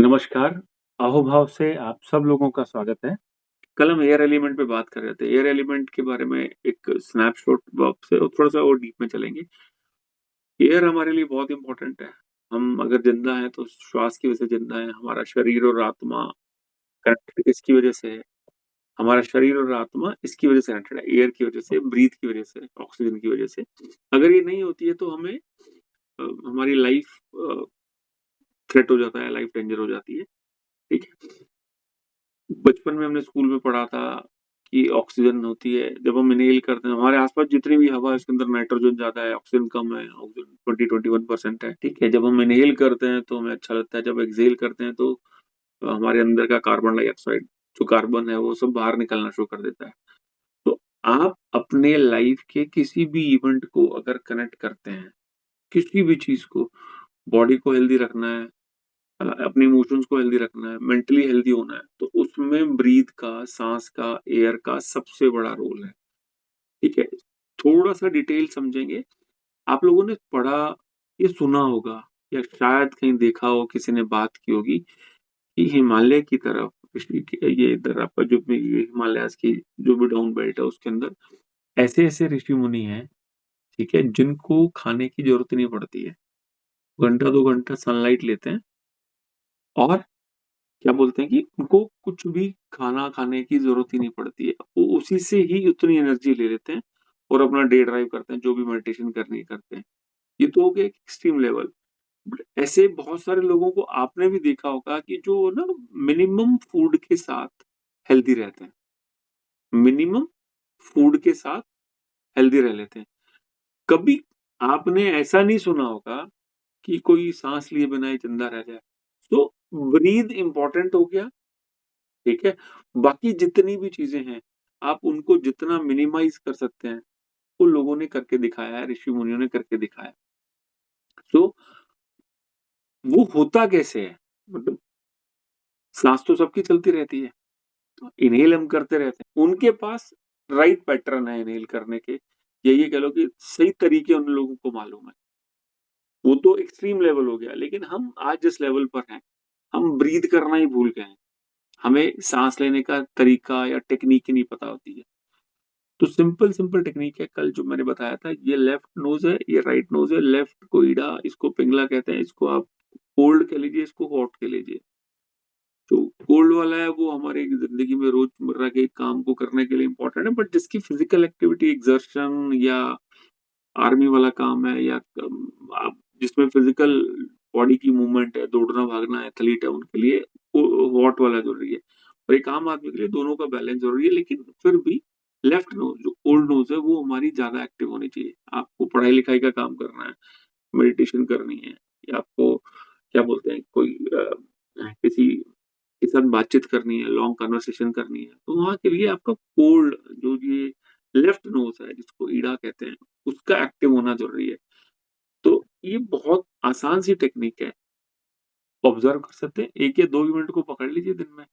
नमस्कार, अहोभाव से आप सब लोगों का स्वागत है। कल हम एयर एलिमेंट पे बात कर रहे थे। एयर एलिमेंट के बारे में एक स्नैपशॉट आपसे थोड़ा-सा और डीप में चलेंगे। एयर हमारे लिए बहुत इम्पोर्टेंट है। हम अगर ज़िंदा हैं तो श्वास की वजह से ज़िंदा हैं। हमारा शरीर और आत्मा कनेक्टेड इसकी वजह से है। हमारा शरीर और आत्मा इसकी वजह से कनेक्टेड है, एयर की वजह से, ब्रीथ की वजह से, ऑक्सीजन की वजह से। अगर ये नहीं होती है तो हमें हमारी लाइफ थ्रेट हो जाता है, लाइफ डेंजर हो जाती है। ठीक है? बचपन में हमने स्कूल में पढ़ा था कि ऑक्सीजन होती है, जब हम इन्हेल करते हैं, हमारे आस-पास जितनी भी हवा है उसके अंदर नाइट्रोजन ज़्यादा है, ऑक्सीजन कम है, ऑक्सीजन 20-21% है, ठीक है? जब हम इन्हेल करते हैं तो हमें अच्छा लगता है, जब एक्सहेल करते हैं तो हमारे अंदर का कार्बन डाइऑक्साइड जो कार्बन है वो सब बाहर निकलना शुरू कर देता है। तो आप अपने लाइफ के किसी भी इवेंट को अगर कनेक्ट करते हैं, किसी भी चीज़ को, बॉडी को हेल्दी रखना है, अपने इमोशंस को हेल्दी रखना है, मेंटली हेल्दी होना है, तो उसमें ब्रीथ का, साँस का, एयर का सबसे बड़ा रोल है, ठीक है? थोड़ा-सा डिटेल समझेंगे, आप लोगों ने पढ़ा या सुना होगा या शायद कहीं देखा हो, किसी ने बात की होगी कि हिमालय की तरफ ये इधर आपका जो भी ये हिमालयाज़ की जो भी डाउन बेल्ट है उसके अंदर ऐसे-ऐसे ऋषि-मुनि हैं, ठीक है? जिनको खाने की ज़रूरत ही नहीं पड़ती है। घंटा 2 घंटा सनलाइट लेते हैं और क्या बोलते हैं कि उनको कुछ भी खाना खाने की ज़रूरत ही नहीं पड़ती है। वो उसी से ही उतनी एनर्जी ले लेते हैं और अपना डे ड्राइव करते हैं, जो भी मेडिटेशन करनी है करते हैं। ये तो हो गया एक एक्सट्रीम लेवल। बट ऐसे बहुत सारे लोगों को आपने भी देखा होगा कि जो ना मिनिमम फूड के साथ हेल्दी रहते हैं। मिनिमम फूड के साथ हेल्दी रह लेते हैं। कभी आपने ऐसा नहीं सुना होगा कि कोई साँस लिए बिना ही ज़िंदा रह जाए। तो ब्रीथ इम्पोर्टेंट हो गया, ठीक है? बाकी जितनी भी चीज़ें हैं, आप उनको जितना मिनिमाइज़ कर सकते हैं, वो लोगों ने करके दिखाया है, ऋषि-मुनियों ने करके दिखाया है। तो वो होता कैसे है? मतलब साँस तो सबकी चलती रहती है, तो इन्हेल हम करते रहते हैं। उनके पास राइट पैटर्न है इन्हेल करने के, या ये कह लो कि सही तरीके उन लोगों को मालूम है। वो तो एक्सट्रीम लेवल हो गया, लेकिन हम आज जिस लेवल पर हैं, हम ब्रीथ करना ही भूल गए हैं। हमें साँस लेने का तरीका या टेक्नीक ही नहीं पता होती है। तो सिंपल टेक्नीक है, कल जो मैंने बताया था, ये लेफ्ट नोज़ है, ये राइट नोज़ है, लेफ्ट को ईड़ा, इसको पिंगला कहते हैं, इसको आप कोल्ड कह लीजिए, इसको हॉट कह लीजिए। जो कोल्ड वाला है वो हमारी ज़िंदगी में रोज़मर्रा के काम को करने के लिए इम्पोर्टेंट है, बट जिसकी फिज़िकल एक्टिविटी एक्सर्शन या आर्मी वाला काम है या आप जिसमें फिज़िकल बॉडी की मूवमेंट है, दौड़ना-भागना एथलीट है, उनके लिए वो हॉट वाला ज़रूरी है। और एक आम आदमी के लिए दोनों का बैलेंस ज़रूरी है, लेकिन फिर भी लेफ्ट नोज़ जो ओल्ड नोज़ है वो हमारी ज़्यादा एक्टिव होनी चाहिए। आपको पढ़ाई-लिखाई का काम करना है, मेडिटेशन करनी है या आपको क्या बोलते हैं कोई किसी के साथ बातचीत करनी है, लॉन्ग कन्वर्सेशन करनी है, तो वहाँ के लिए आपका कोल्ड जो ये लेफ्ट नोज़ है जिसको ईड़ा कहते हैं, उसका एक्टिव होना ज़रूरी है। तो ये बहुत आसान सी टेक्निक है, ऑब्ज़र्व कर सकते हैं, 1 या 2 मिनट को पकड़ लीजिए दिन में।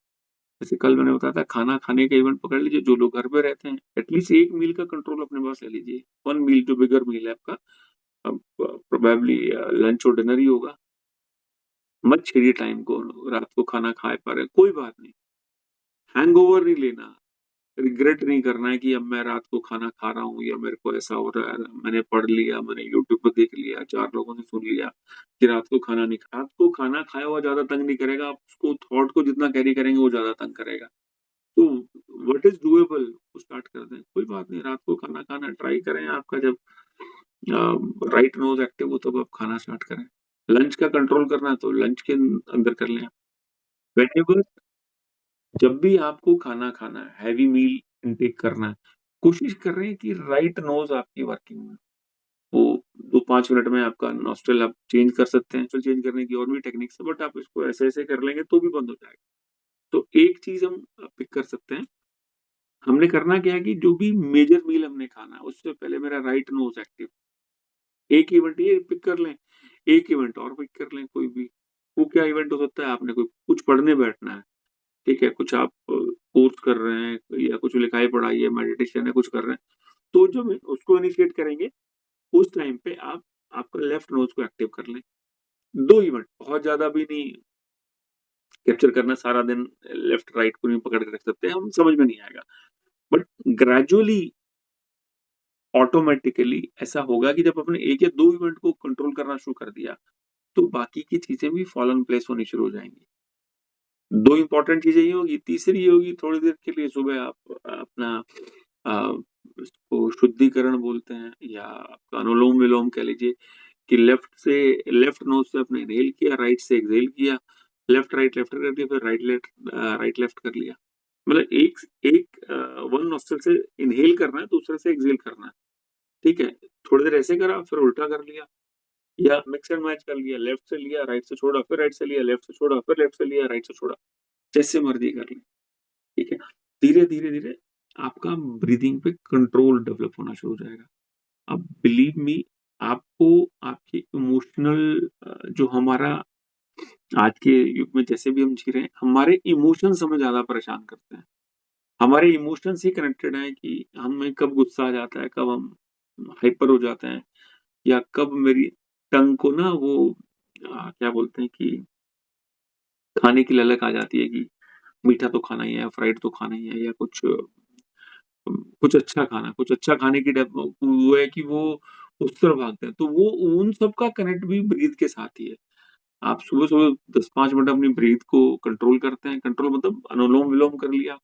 जैसे कल मैंने बताया था खाना खाने का इवेंट पकड़ लीजिए, जो लोग घर पे रहते हैं, एटलीस्ट 1 मील का कंट्रोल अपने पास ले लीजिए। 1 मील जो बिगर मील है आपका, अब प्रोबेबली लंच और डिनर ही होगा। मत छेड़िए टाइम को, रात को खाना खा पा रहे हैं, कोई बात नहीं। हैंगओवर नहीं लेना, रिग्रेट नहीं करना है कि अब मैं रात को खाना खा रहा हूँ या मेरे को ऐसा हो रहा है, मैंने पढ़ लिया, मैंने यूट्यूब पे देख लिया, 4 लोगों से सुन लिया कि रात को खाना नहीं खा, रात को खाना खाया हुआ ज़्यादा तंग नहीं करेगा, आप उसको थॉट को जितना कैरी करेंगे वो ज़्यादा तंग करेगा। तो व्हाट इज़ डूएबल वो स्टार्ट कर दें, कोई बात नहीं, रात को खाना खाना ट्राई करें, आपका जब राइट नोज़ एक्टिव हो तब आप खाना स्टार्ट करें। लंच का कंट्रोल करना है तो लंच के अंदर कर लें। व्हेनेवर जब भी आपको खाना खाना है, हेवी मील इनटेक करना है, कोशिश कर रहे हैं कि राइट नोज़ आपकी वर्किंग में। वो 2-5 मिनट में आपका नॉस्ट्रिल आप चेंज कर सकते हैं, नॉस्ट्रिल चेंज करने की और भी टेक्निक्स है, बट आप इसको ऐसे-ऐसे कर लेंगे तो भी बंद हो जाएगा। तो एक चीज़ हम पिक कर सकते हैं, हमने करना क्या है कि जो भी मेजर मील हमने खाना है, उससे पहले मेरा राइट नोज़ एक्टिव। एक इवेंट ये पिक कर लें, एक इवेंट और पिक कर लें कोई भी। वो क्या इवेंट हो सकता है, आपने कोई कुछ पढ़ने बैठना है, ठीक है? कुछ आप कोर्स कर रहे हैं या कुछ लिखाई-पढ़ाई है, मेडिटेशन है, कुछ कर रहे हैं। तो जो भी उसको इनिशिएट करेंगे, उस टाइम पे आप आपका लेफ्ट नोज़ को एक्टिव कर लें। 2 इवेंट, बहुत ज़्यादा भी नहीं, कैप्चर करना सारा दिन लेफ्ट राइट को नहीं पकड़ के रख सकते, हम समझ में नहीं आएगा। बट ग्रेजुअली ऑटोमेटिकली ऐसा होगा कि जब आपने 1 या 2 इवेंट को कंट्रोल करना शुरू कर दिया, तो बाकी की चीज़ें भी फॉल इन प्लेस होनी शुरू हो जाएँगी। 2 इम्पोर्टेंट चीज़ें ये होगी, तीसरी ये होगी थोड़ी देर के लिए सुबह आप अपना उसको शुद्धिकरण बोलते हैं या आपका अनुलोम-विलोम कह लीजिए कि लेफ्ट नोज़ से आपने इन्हेल किया, राइट से एक्सहेल किया, लेफ्ट कर दिया, फिर राइट लेफ्ट कर लिया। मतलब एक एक वन नोस्ट्रिल से इन्हेल करना है, दूसरे से एक्सहेल करना है, ठीक है? थोड़ी देर ऐसे करा, फिर उल्टा कर लिया या मिक्स एंड मैच कर लिया, लेफ्ट से लिया, राइट से छोड़ा, फिर राइट से लिया, लेफ्ट से छोड़ा, फिर लेफ्ट से लिया, राइट से छोड़ा, जैसे मर्ज़ी कर लें, ठीक है? धीरे-धीरे आपका ब्रीथिंग पे कंट्रोल डेवलप होना शुरू हो जाएगा। अब बिलीव मी आपको आपके इमोशनल जो हमारा आज के युग में जैसे भी हम जी रहे हैं, हमारे इमोशंस हमें ज़्यादा परेशान करते हैं। हमारे इमोशंस ही कनेक्टेड हैं कि हमें कब गुस्सा आ जाता है, कब हम हाइपर हो जाते हैं या कब मेरी टंग को ना वो क्या बोलते हैं कि खाने की ललक आ जाती है कि मीठा तो खाना ही है, फ्राइड तो खाना ही है या कुछ अच्छा खाने की वो है कि वो उस तरफ भागते हैं। तो वो उन सब का कनेक्ट भी ब्रीथ के साथ ही है। आप सुबह-सुबह 10-5 मिनट अपनी ब्रीथ को कंट्रोल करते हैं, कंट्रोल मतलब अनुलोम-विलोम कर लिया।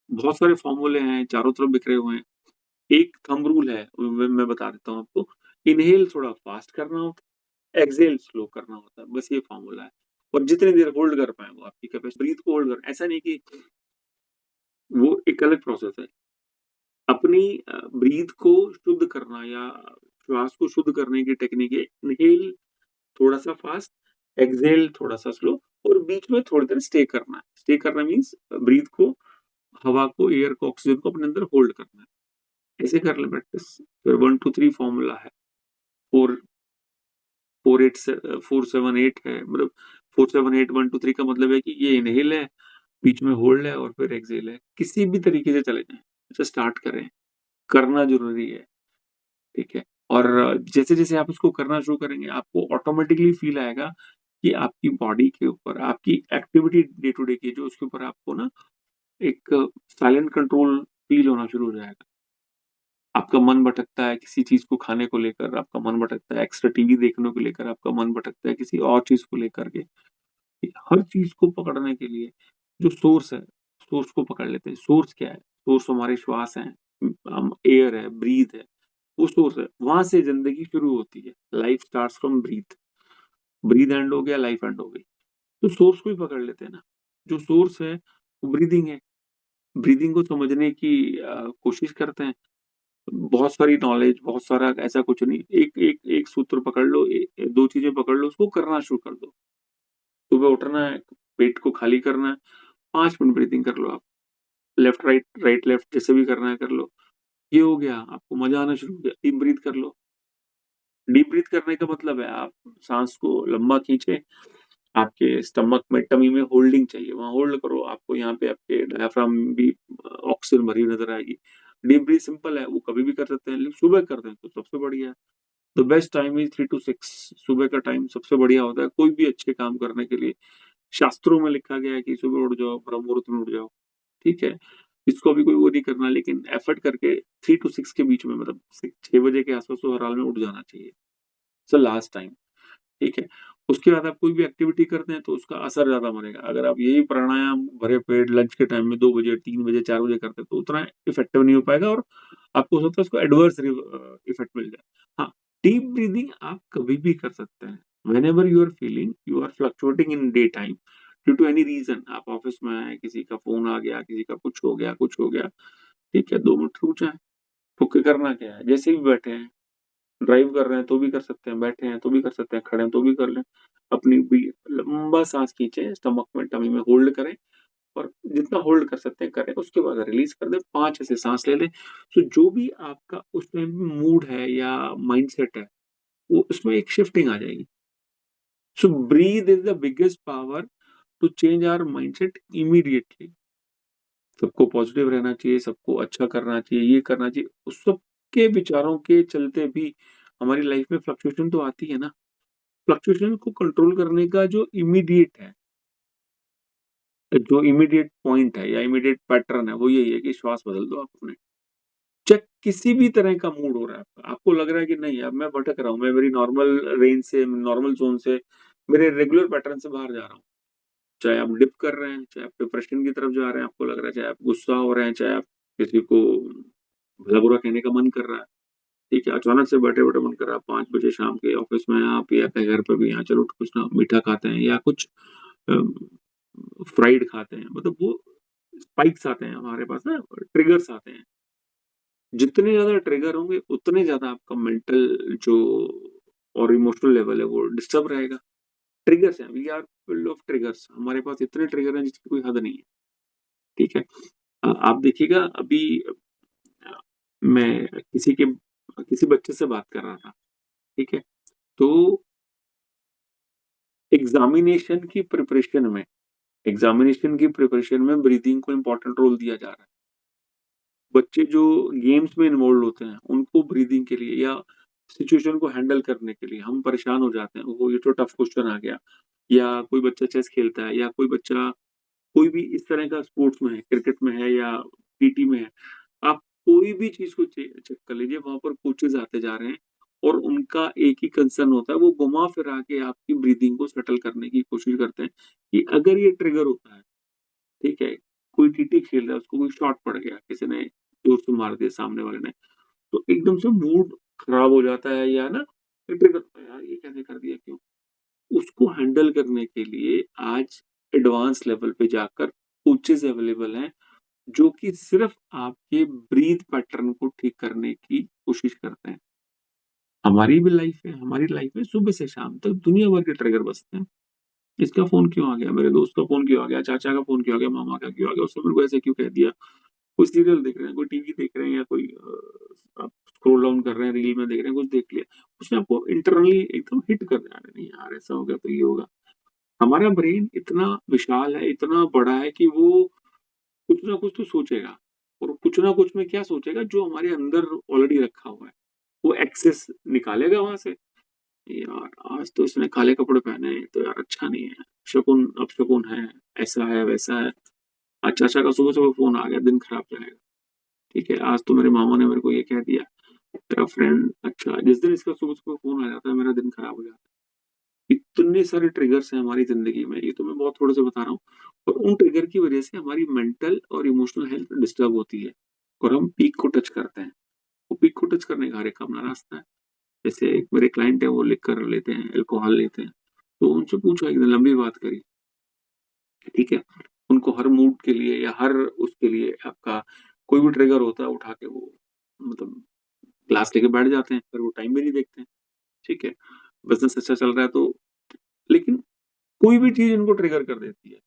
बहुत सारे फ़ॉर्मूले हैं, चारों तरफ बिखरे हुए हैं। एक थंब रूल है, मैं बता देता हूँ आपको। इन्हेल थोड़ा फ़ास्ट करना होता है, एक्सहेल स्लो करना होता है, बस ये फ़ॉर्मूला है। और जितनी देर होल्ड कर पाएँ वो आपकी ब्रीथ को होल्ड कर ऐसा नहीं कि वो एक अलग प्रोसेस है। अपनी ब्रीथ को शुद्ध करना या श्वास को शुद्ध करने की टेक्निक है, इन्हेल थोड़ा-सा फ़ास्ट, एक्सहेल थोड़ा-सा स्लो और बीच में थोड़ी देर स्टे करना है। स्टे करना मीन्स ब्रीथ को, हवा को, एयर को, ऑक्सीजन को अपने अंदर होल्ड करना है। ऐसे कर लें प्रैक्टिस। फिर 1, 2, 3 फ़ॉर्मूला है। 4 4-7-8 है मतलब 4-7-8-1-2-3 का मतलब है कि ये इन्हेल है, बीच में होल्ड है और फिर एक्सहेल है। किसी भी तरीके से चले जाएँ, अच्छा स्टार्ट करें, करना ज़रूरी है, ठीक है? और जैसे-जैसे आप इसको करना शुरू करेंगे, आपको ऑटोमैटिकली फ़ील आएगा कि आपकी बॉडी के ऊपर, आपकी एक्टिविटी डे टू डे की जो उसके ऊपर आपको ना एक साइलेंट कंट्रोल फ़ील होना शुरू हो जाएगा। आपका मन भटकता है किसी चीज़ को खाने को लेकर, आपका मन भटकता है एक्स्ट्रा टीवी देखने को लेकर, आपका मन भटकता है किसी और चीज़ को लेकर के। हर चीज़ को पकड़ने के लिए जो सोर्स है, सोर्स को पकड़ लेते हैं। सोर्स क्या है? सोर्स हमारे श्वास हैं, एयर है, ब्रीथ है, वो सोर्स है। वहाँ से ज़िंदगी शुरू होती है। Life starts from breath. Breath end हो गया, लाइफ एंड हो गई। तो सोर्स को ही पकड़ लेते हैं ना। जो सोर्स है, वो ब्रीथिंग है। ब्रीथिंग को समझने की कोशिश करते हैं। बहुत सारी नॉलेज, बहुत सारा ऐसा कुछ नहीं। एक एक एक सूत्र पकड़ लो, 2 चीज़ें पकड़ लो, उसको करना शुरू कर दो। सुबह उठना है, पेट को खाली करना है, 5 मिनट ब्रीथिंग कर लो आप। लेफ्ट राइट, राइट लेफ्ट जैसे भी करना है कर लो। ये हो गया, आपको मज़ा आना शुरू हो गया, डीप ब्रीथ कर लो। डीप ब्रीथ करने का मतलब है आप साँस को लंबा खींचे, आपके स्टमक में टमी में होल्डिंग चाहिए, वहाँ होल्ड करो, आपको यहाँ पे आपके डायफ्राम भी ऑक्सीजन भरी हुई नज़र आएगी। डीप ब्रीथ सिंपल है, वो कभी भी कर सकते हैं, लेकिन सुबह कर दें तो सबसे बढ़िया है। The best time is 3 to 6 सुबह का टाइम सबसे बढ़िया होता है, कोई भी अच्छे काम करने के लिए। शास्त्रों में लिखा गया है कि सुबह उठ जाओ, ब्रह्म मुहूर्त में उठ जाओ, ठीक है? इसको अभी कोई वो नहीं करना लेकिन एफर्ट करके 3 टू 6 के बीच में मतलब 6 बजे के आस-पास तो हर हाल में उठ जाना चाहिए। लास्ट टाइम, ठीक है? उसके बाद आप कोई भी एक्टिविटी करते हैं तो उसका असर ज़्यादा मरेगा। अगर आप यही प्राणायाम भरे पेट लंच के टाइम में 2 बजे, 3 बजे, 4 बजे करते हैं तो उतना इफेक्टिव नहीं हो पाएगा और आपको हो सकता है उसको एडवर्स इफेक्ट मिल जाए। हाँ, डीप ब्रीथिंग आप कभी भी कर सकते हैं। Whenever you are feeling you are fluctuating in day time due to any reason आप ऑफिस में हैं, किसी का फ़ोन आ गया, किसी का कुछ हो गया, ठीक है? 2 मिनट रुक जाएँ, रुक के करना क्या है? जैसे भी बैठे हैं ड्राइव कर रहे हैं तो भी कर सकते हैं, बैठे हैं तो भी कर सकते हैं, खड़े हैं तो भी कर लें। अपनी भी लंबा साँस खींचे, स्टमक में, टमी में होल्ड करें और जितना होल्ड कर सकते हैं करें, उसके बाद रिलीज़ कर दें, 5 ऐसे साँस ले लें। तो जो भी आपका उस टाइम मूड है या माइंडसेट है, वो उसमें एक शिफ्टिंग आ जाएगी। So breath is the biggest power to change our mindset immediately. सबको पॉजिटिव रहना चाहिए, सबको अच्छा करना चाहिए, ये करना चाहिए। उस सबके विचारों के चलते भी हमारी लाइफ में फ्लक्चुएशन तो आती है ना। फ्लक्चुएशन को कंट्रोल करने का जो इमीडिएट है जो इमीडिएट पॉइंट है या इमीडिएट पैटर्न है वो यही है कि श्वास बदल दो आप अपने। चाहे किसी भी तरह का मूड हो रहा है आपका, आपको लग रहा है कि नहीं अब मैं भटक रहा हूँ, मैं मेरी नॉर्मल रेंज से, नॉर्मल ज़ोन से, मेरे रेगुलर पैटर्न से बाहर जा रहा हूँ। चाहे आप डिप कर रहे हैं, चाहे आप डिप्रेशन की तरफ जा रहे हैं, आपको लग रहा है, चाहे आप गुस्सा हो रहे हैं, चाहे आप किसी को भला-बुरा कहने का मन कर रहा है, ठीक है? अचानक से बैठे-बैठे मन कर रहा है 5 बजे शाम के ऑफ़िस में आप या कहीं घर पे भी हैं, चलो कुछ ना मीठा खाते हैं या कुछ अम, फ्राइड खाते हैं, मतलब वो स्पाइक्स आते हैं हमारे पास ना, ट्रिगर्स आते हैं। जितने ज़्यादा ट्रिगर होंगे, उतने ज़्यादा आपका मेंटल जो और इमोशनल लेवल है वो डिस्टर्ब रहेगा। ट्रिगर्स हैं, we are full of triggers, हमारे पास इतने ट्रिगर हैं जिसकी कोई हद नहीं है, ठीक है? आप देखिएगा अभी अ, मैं किसी बच्चे से बात कर रहा था, ठीक है? तो एग्ज़ामिनेशन की प्रिपरेशन में ब्रीथिंग को इम्पोर्टेंट रोल दिया जा रहा है। बच्चे जो गेम्स में इन्वॉल्व्ड होते हैं, उनको ब्रीथिंग के लिए या सिचुएशन को हैंडल करने के लिए हम परेशान हो जाते हैं, ओहो! ये तो टफ क्वेश्चन आ गया, या कोई बच्चा चेस खेलता है या कोई बच्चा कोई भी इस तरह का स्पोर्ट्स में है, क्रिकेट में है या पीटी में है, आप कोई भी चीज़ को चेक कर लीजिए, वहाँ पर कोचेज़ आते जा रहे हैं और उनका एक ही कंसर्न होता है, वो घुमा-फिरा के आपकी ब्रीथिंग को सेटल करने की कोशिश करते हैं कि अगर ये ट्रिगर होता है, ठीक है? कोई टीटी खेल रहा है, उसको कोई शॉट पड़ गया, किसी ने जोर से मार दिया सामने वाले ने, तो एकदम से मूड खराब हो जाता है या ना ट्रिगर होता है, यार ये कैसे कर दिया, क्यों? उसको हैंडल करने के लिए आज एडवांस लेवल पे जाकर कोचेज़ अवेलेबल हैं, जो कि सिर्फ़ आपके ब्रीथ पैटर्न को ठीक करने की कोशिश करते हैं। हमारी लाइफ़ में सुबह से शाम तक दुनिया भर के ट्रिगर बजते हैं। इसका फ़ोन क्यों आ गया? मेरे दोस्त का फ़ोन क्यों आ गया? चाचा का फ़ोन क्यों आ गया? मामा का क्यों आ गया? उसने मेरे को ऐसे क्यों कह दिया? कोई सीरियल देख रहे हैं, कोई टीवी देख रहे हैं या कोई आप स्क्रॉल डाउन कर रहे हैं, रील में देख रहे हैं, कुछ देख लिया। उसने आपको इंटरनली एकदम हिट कर दिया, अरे नहीं यार ऐसा हो गया तो ये होगा। हमारा ब्रेन इतना विशाल है, इतना बड़ा है कि वो कुछ ना कुछ तो सोचेगा, और कुछ ना कुछ में क्या सोचेगा जो हमारे अंदर ऑलरेडी रखा हुआ है। वो एक्सेस निकालेगा वहाँ से, यार आज तो इसने काले कपड़े पहने हैं, तो यार अच्छा नहीं है, शकुन अपशकुन है, ऐसा है, वैसा है। आज चाचा का सुबह-सुबह फ़ोन आ गया, दिन खराब जाएगा। ठीक है, आज तो मेरे मामा ने मेरे को ये कह दिया, तेरा फ्रेंड अच्छा, जिस दिन इसका सुबह-सुबह फ़ोन आ जाता है, मेरा दिन खराब हो जाता है। इतने सारे ट्रिगर्स हैं हमारी ज़िंदगी में, ये तो मैं बहुत थोड़े से बता रहा हूँ, और उन ट्रिगर की वज़ह से हमारी मेंटल और इमोशनल हेल्थ डिस्टर्ब होती है और हम पीक को टच करते हैं। वो पीक को टच करने का हर एक का अपना रास्ता है। जैसे एक मेरे क्लाइंट हैं, वो लिख कर लेते हैं, अल्कोहल लेते हैं, तो उनसे पूछा, एक दिन लंबी बात करी, ठीक है? उनको हर मूड के लिए या हर उसके लिए आपका कोई भी ट्रिगर होता है, उठा के वो मतलब ग्लास लेके बैठ जाते हैं, फिर वो टाइम भी नहीं देखते हैं, ठीक है? बिज़नेस अच्छा चल रहा है तो, लेकिन कोई भी चीज़ इनको ट्रिगर कर देती है।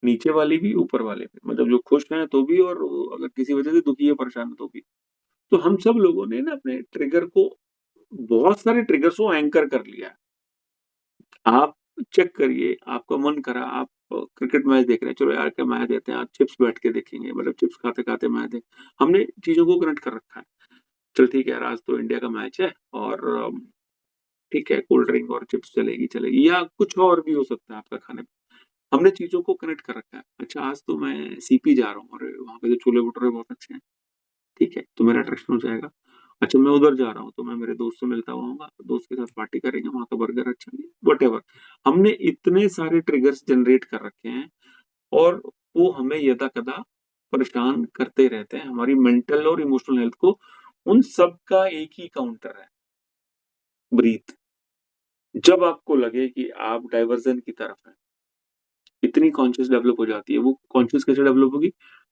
नीचे वाली भी, ऊपर वाले भी। मतलब जो खुश हैं तो भी, और वो अगर किसी वजह से दुखी है, परेशान है तो भी। तो हम सब लोगों ने ना अपने ट्रिगर को, बहुत सारे ट्रिगर्स को एंकर कर लिया है। आप चेक करिए, आपका मन करा, आप क्रिकेट मैच देख रहे हैं, चलो यार क्या मैच देखते हैं, आज चिप्स बैठ के देखेंगे, मतलब चिप्स खाते-खाते मैच देख, हमने चीज़ों को कनेक्ट कर रखा है। चल ठीक है यार, आज तो इंडिया का मैच है और ठीक है, कोल्ड ड्रिंक और चिप्स चलेगी, चलेगी, या कुछ और भी हो सकता है आपका खाने, हमने चीज़ों को कनेक्ट कर रखा है। अच्छा आज तो मैं सीपी जा रहा हूँ और वहाँ पे तो छोले-भटूरे बहुत अच्छे हैं, ठीक है? तो मेरा अट्रैक्शन हो जाएगा। अच्छा मैं उधर जा रहा हूँ, तो मैं मेरे दोस्त से मिलता हुआ आऊँगा, दोस्त के साथ पार्टी करेंगे, वहाँ का बर्गर अच्छा नहीं है, व्हाटएवर। हमने इतने सारे ट्रिगर्स जनरेट कर रखे हैं और वो हमें यदाकदा परेशान करते रहते हैं। हमारी मेंटल और इमोशनल हेल्थ को उन सब का एक ही काउंटर है, ब्रीथ। जब आपको लगे कि आप डाइवर्जन की तरफ हैं, इतनी कॉन्शियस डेवलप हो जाती है। वो कॉन्शियस कैसे डेवलप होगी?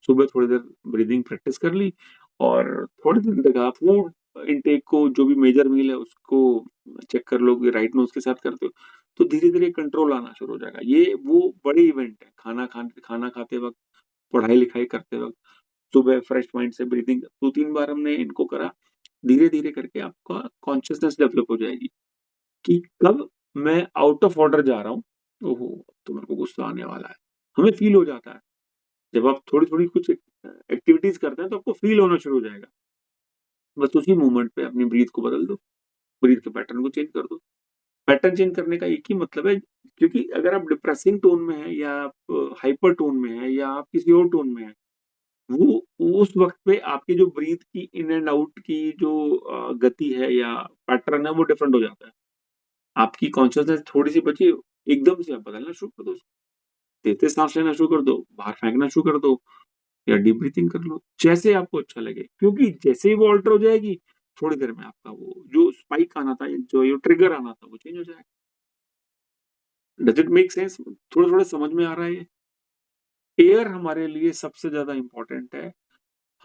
सुबह थोड़ी देर ब्रीथिंग प्रैक्टिस कर ली और थोड़ी देर तक आप फूड इनटेक को, जो भी मेजर मील है उसको चेक कर लो कि राइट में उसके साथ करते हो, तो धीरे-धीरे कंट्रोल आना शुरू हो जाएगा। ये वो बड़े इवेंट है, खाना खाते वक़्त, पढ़ाई-लिखाई करते वक़्त, सुबह फ्रेश माइंड से ब्रीथिंग 2-3 बार हमने इनको करा, धीरे-धीरे करके आपका कॉन्शसनेस डेवलप हो जाएगी कि कब मैं आउट ऑफ ऑर्डर जा रहा हूँ, ओहो! अब तो मेरे को गुस्सा आने वाला है। हमें फ़ील हो जाता है। जब आप थोड़ी-थोड़ी कुछ एक्टिविटीज़ करते हैं तो आपको फ़ील होना शुरू हो जाएगा। बस उसी मोमेंट पे अपनी ब्रीथ को बदल दो, ब्रीथ के पैटर्न को चेंज कर दो। पैटर्न चेंज करने का एक ही मतलब है, क्योंकि अगर आप डिप्रेसिंग टोन में हैं या आप हाइपर टोन में हैं या आप किसी और टोन में हैं, वो उस वक़्त पे आपकी जो ब्रीथ की इन एंड आउट की जो गति है या पैटर्न है वो डिफरेंट हो जाता है। आपकी कॉन्शसनेस थोड़ी-सी बची, एकदम से आप बदलना शुरू कर दो उसको। तेज़-तेज़ साँस लेना शुरू कर दो, बाहर फेंकना शुरू कर दो या डीप ब्रीथिंग कर लो, जैसे आपको अच्छा लगे। क्योंकि जैसे ही वो अल्टर हो जाएगी, थोड़ी देर में आपका वो जो स्पाइक आना था, जो ये ट्रिगर आना था, वो चेंज हो जाएगा। Does it make sense? थोड़ा-थोड़ा समझ में आ रहा है ये? एयर हमारे लिए सबसे ज़्यादा इम्पोर्टेंट है।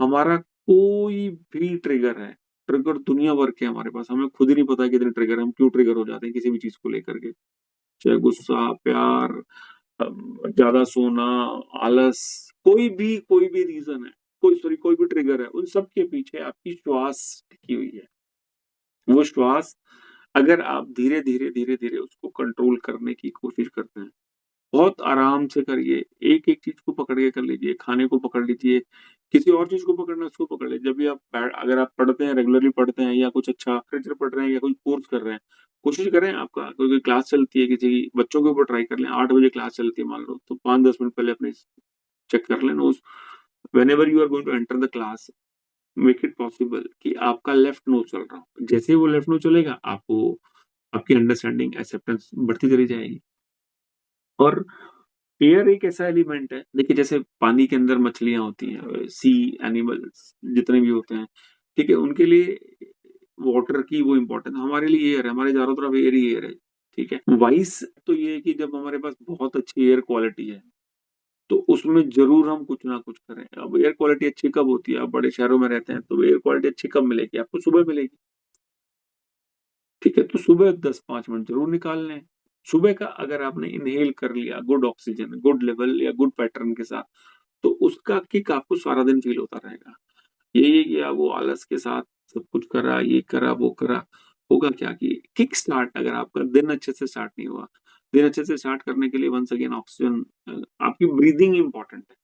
हमारा कोई भी ट्रिगर है, ट्रिगर दुनिया भर के हमारे पास, हमें खुद ही नहीं पता कितने ट्रिगर हैं, हम क्यों ट्रिगर हो जाते हैं किसी भी चीज़ को लेकर के। चाहे गुस्सा, प्यार, ज़्यादा सोना, आलस, कोई भी रीज़न है, कोई भी ट्रिगर है, उन सब के पीछे आपकी श्वास टिकी हुई है। वो श्वास अगर आप धीरे-धीरे, धीरे-धीरे उसको कंट्रोल करने की कोशिश करते हैं, बहुत आराम से करिए, एक-एक चीज़ को पकड़ के कर लीजिए, खाने को पकड़ लीजिए, किसी और चीज़ को पकड़ना है उसको पकड़ लीजिए। जब भी आप अगर आप पढ़ते हैं, रेगुलरली पढ़ते हैं या कुछ अच्छा लिटरेचर पढ़ रहे हैं या कोई कोर्स कर रहे हैं, कोशिश करें आपका कोई क्लास चलती है किसी बच्चों के ऊपर ट्राई कर लें, 8 बजे क्लास चलती है मान लो, तो 5-10 मिनट पहले अपने चेक कर लें nose. Whenever you are going to enter the class, make it possible कि आपका लेफ्ट नोज़ चल रहा हो। जैसे ही वो लेफ्ट नोज़ चलेगा, आपको आपकी अंडरस्टैंडिंग, एक्सेप्टेंस बढ़ती चली जाएगी। और एयर एक ऐसा एलिमेंट है, देखिए जैसे पानी के अंदर मछलियाँ होती हैं, सी एनिमल्स जितने भी होते हैं, ठीक है? उनके लिए वाटर की वो इम्पोर्टेंस, हमारे लिए एयर है, हमारे चारों तरफ एयर ही एयर है, ठीक है? वाइस तो ये है कि जब हमारे पास बहुत अच्छी एयर क्वालिटी है, तो उसमें ज़रूर हम कुछ ना कुछ करें। अब एयर क्वालिटी अच्छी कब होती है? आप बड़े शहरों में रहते हैं, तो एयर क्वालिटी अच्छी कब मिलेगी? आपको सुबह मिलेगी, ठीक है? तो सुबह 10-5 मिनट ज़रूर निकाल लें। सुबह का अगर आपने इन्हेल कर लिया गुड ऑक्सीजन, गुड लेवल या गुड पैटर्न के साथ, तो उसका किक आपको सारा दिन फ़ील होता रहेगा। यही किया, वो आलस के साथ सब कुछ करा, ये करा, वो करा, होगा क्या कि किक स्टार्ट, अगर आपका दिन अच्छे से स्टार्ट नहीं हुआ, दिन अच्छे से स्टार्ट करने के लिए वन्स अगेन ऑक्सीजन, आपकी ब्रीथिंग इम्पोर्टेंट है।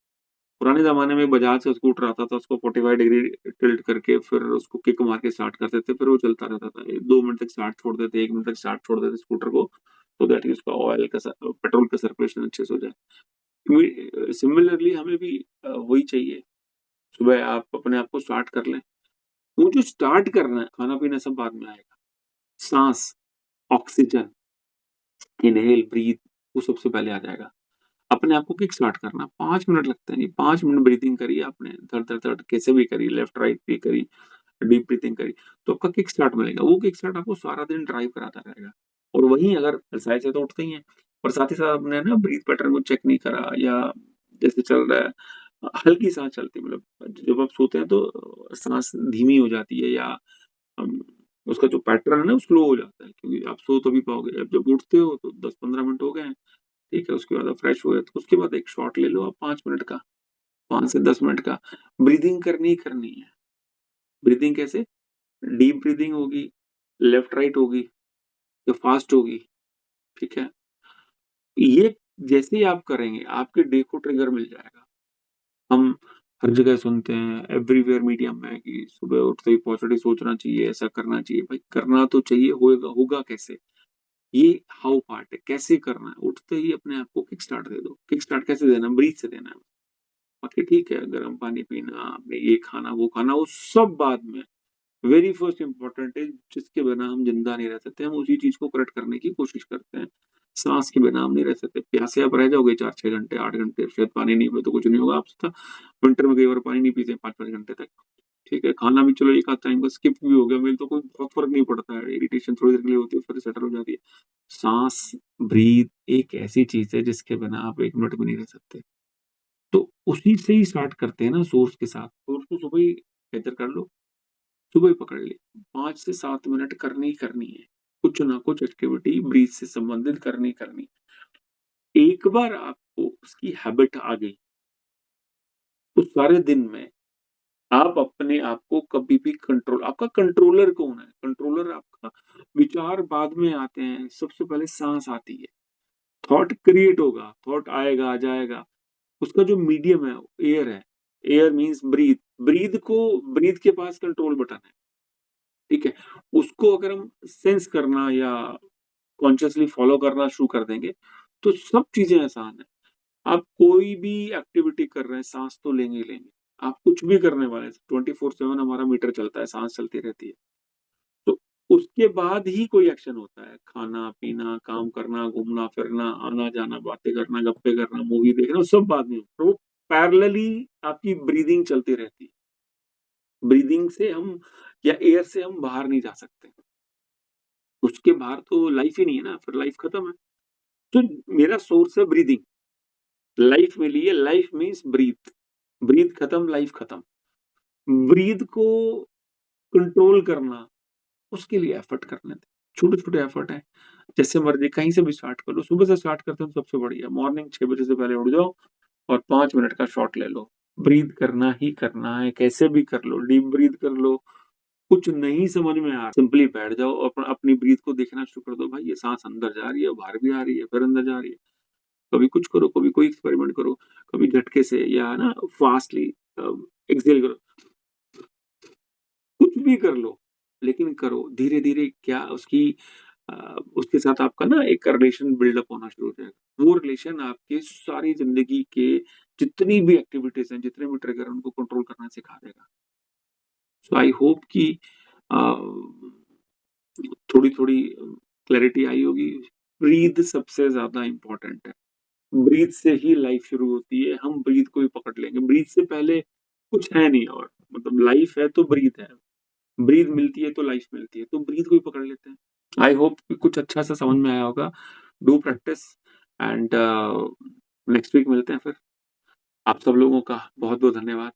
पुराने ज़माने में बजाज का स्कूटर आता था, उसको 45 डिग्री टिल्ट करके फिर उसको किक मार के स्टार्ट करते थे, फिर वो चलता रहता था। 2 मिनट तक स्टार्ट छोड़ देते, 1 मिनट तक स्टार्ट छोड़ देते स्कूटर को, सो दैट कि उसका ऑयल का पेट्रोल का सर्कुलेशन अच्छे से हो जाए। सिमिलरली हमें भी वही चाहिए। सुबह आप अपने आप को स्टार्ट कर लें। वो जो स्टार्ट करना है, खाना-पीना सब बाद में आएगा। साँस, ऑक्सीजन, इन्हेल, ब्रीथ, वो सबसे पहले आ जाएगा। अपने आप को किक स्टार्ट करना, 5 मिनट लगते हैं जी, 5 मिनट ब्रीथिंग करी आपने, धड़-धड़-धड़ कैसे भी करी, लेफ्ट राइट भी करी, डीप ब्रीथिंग करी, तो आपका किक स्टार्ट मिलेगा। वो किक स्टार्ट आपको सारा दिन ड्राइव कराता रहेगा। और वहीं अगर एक्सरसाइज से तो उठते ही हैं, और साथ ही साथ आपने ना ब्रीथ पैटर्न को चेक नहीं करा या जैसे चल रहा है, हल्की साँस चलती है, मतलब जब आप सोते हैं तो साँस धीमी हो जाती है या अम, उसका जो पैटर्न है ना वो स्लो हो जाता है, क्योंकि आप सो तभी पाओगे। अब जब उठते हो तो 10-15 मिनट हो गए हैं, ठीक है, उसके बाद आप फ्रेश हुए, तो उसके बाद एक शॉट ले लो आप 5 मिनट का, 5 से 10 मिनट का। ब्रीथिंग करनी ही करनी है। ब्रीथिंग कैसे? डीप ब्रीथिंग होगी, लेफ्ट राइट होगी या फास्ट होगी, ठीक है? ये जैसे ही आप करेंगे, आपके डे को ट्रिगर मिल जाएगा। हम हर जगह सुनते हैं, एवरीवेयर मीडियम में कि सुबह उठते ही पॉजिटिव सोचना चाहिए, ऐसा करना चाहिए। भाई करना तो चाहिए, होएगा होगा कैसे? ये हाउ पार्ट है, कैसे करना है? उठते ही अपने आप को किक स्टार्ट दे दो। किक स्टार्ट कैसे देना है? ब्रीथ से देना है। बाकी ठीक है, गर्म पानी पीना, आपने ये खाना, वो सब बाद में। वेरी फर्स्ट इम्पोर्टेंट है, जिसके बिना हम ज़िंदा नहीं रह सकते, हम उसी चीज़ को करेक्ट करने की कोशिश करते हैं। साँस के बिना हम नहीं रह सकते, प्यासे आप रह जाओगे 4-6 घंटे, 8 घंटे, शायद पानी नहीं पिए तो कुछ नहीं होगा आपसे। विंटर में कई बार पानी नहीं पीते 5-5 घंटे तक, ठीक है? खाना भी चलो एक आध टाइम का स्किप भी हो गया मेरे, तो कोई बहुत फ़र्क नहीं पड़ता है, इरिटेशन थोड़ी देर के लिए होती है, फिर सेटल हो जाती है। साँस, ब्रीथ एक ऐसी चीज़ है जिसके बिना आप 1 मिनट भी नहीं रह सकते। तो उसी से ही स्टार्ट करते हैं ना, सोर्स के साथ। सोर्स को सुबह ही गैदर कर लो, सुबह ही पकड़ ली। 5 से 7 मिनट करनी ही करनी है। कुछ ना कुछ एक्टिविटी ब्रीथ से संबंधित करनी ही करनी है। एक बार आपको उसकी हैबिट आ गई, तो सारे दिन में आप अपने आप को कभी भी कंट्रोल, आपका कंट्रोलर कौन है? कंट्रोलर आपका विचार बाद में आते हैं, सबसे पहले साँस आती है। थॉट क्रिएट होगा, थॉट आएगा, जाएगा। उसका जो मीडियम है, एयर है। Air means breathe. ब्रीथ के पास कंट्रोल बटन है, ठीक है? उसको अगर हम सेंस करना या कॉन्शियसली फॉलो करना शुरू कर देंगे, तो सब चीज़ें आसान हैं। आप कोई भी एक्टिविटी कर रहे हैं, साँस तो लेंगे ही लेंगे। आप कुछ भी करने वाले हैं, 24/7 हमारा मीटर चलता है, साँस चलती रहती है। तो उसके बाद ही कोई एक्शन होता है, खाना-पीना, काम करना, घूमना-फिरना, आना-जाना, बातें करना, गप्पे करना, मूवी देखना, सब बाद में। तो पैरेलली आपकी ब्रीथिंग चलती रहती है। ब्रीथिंग से हम या एयर से हम बाहर नहीं जा सकते। उसके बाहर तो लाइफ ही नहीं है ना, फिर लाइफ खत्म है। तो मेरा सोर्स है ब्रीथिंग। लाइफ मिली है, लाइफ मीन्स ब्रीथ। ब्रीथ खत्म, लाइफ खत्म। ब्रीथ को कंट्रोल करना, उसके लिए एफर्ट करने थे। छोटे-छोटे एफर्ट हैं, जैसे मर्ज़ी कहीं से भी स्टार्ट कर लो। सुबह से स्टार्ट करते हो तो सबसे बढ़िया। मॉर्निंग 6 बजे से पहले उठ जाओ और 5 मिनट का शॉट ले लो। ब्रीथ करना ही करना है, कैसे भी कर लो, डीप ब्रीथ कर लो। कुछ नहीं समझ में आ रहा, सिंपली बैठ जाओ और अपनी ब्रीथ को देखना शुरू कर दो। भाई ये साँस अंदर जा रही है, बाहर भी आ रही है, फिर अंदर जा रही है। कभी कुछ करो, कभी कोई एक्सपेरिमेंट करो, कभी झटके से या ना फास्टली एक्सहेल करो। कुछ भी कर लो, लेकिन करो। धीरे-धीरे क्या अ, उसके साथ आपका ना एक रिलेशन बिल्डअप होना शुरू हो जाएगा। वो रिलेशन आपके सारी ज़िंदगी के जितनी भी एक्टिविटीज़ हैं, जितने भी ट्रिगर हैं, उनको कंट्रोल करना सिखा देगा। सो आई होप कि अ, थोड़ी-थोड़ी क्लैरिटी आई होगी। ब्रीथ सबसे ज़्यादा इम्पोर्टेंट है। ब्रीथ से ही लाइफ शुरू होती है, हम ब्रीथ को ही पकड़ लेंगे। ब्रीथ से पहले कुछ है नहीं और मतलब लाइफ है तो ब्रीथ है। ब्रीथ मिलती है तो लाइफ मिलती है, तो ब्रीथ को ही पकड़ लेते हैं। आई होप कि कुछ अच्छा सा समझ में आया होगा। Do practice and next week मिलते हैं फिर। आप सब लोगों का बहुत-बहुत धन्यवाद।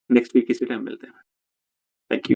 नेक्स्ट वीक इसी टाइम मिलते हैं। Thank you.